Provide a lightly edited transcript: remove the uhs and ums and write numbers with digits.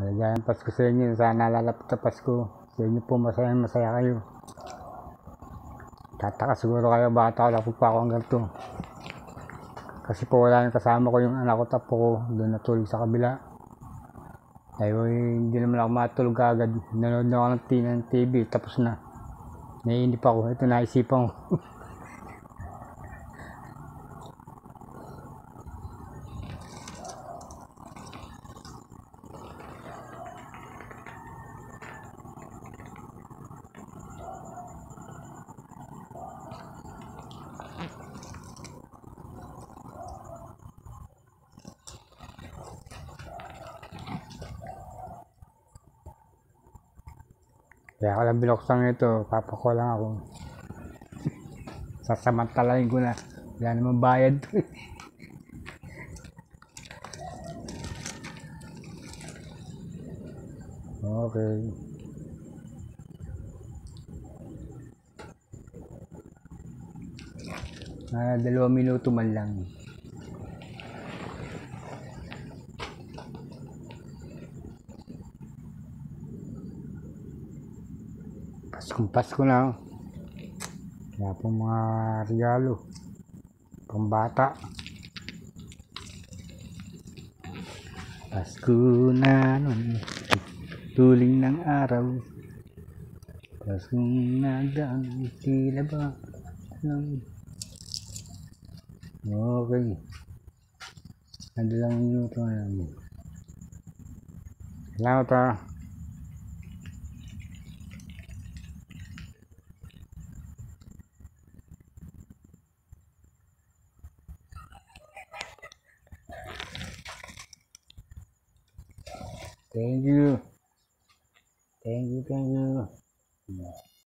Maligayang Pasko sa inyo. Sana lalapit sa Pasko. Sa inyo po masaya kayo. Tataka siguro kayo, bata wala po pa ako hanggang to. Kasi po wala yung kasama ko, yung anak ko, tapo ko. Doon natulog sa kabila. Ay, hindi naman ako matulog agad. Nanood na ako ng TV, tapos na. Naiinip ako. Ito naisipan ko. Kaya ako lang binuksan ito, papako lang ako. Sasamantalahin ko na. Wala naman bayad. Okay. Ah, 2 minuto man lang. Pasko na. Kaya po mga regalo. Pambata. Pasko na nun. Tuling ng araw. Paskong nagdaang tila ba? Okay. 2 minuto na lang. Salamat ha. Thank you.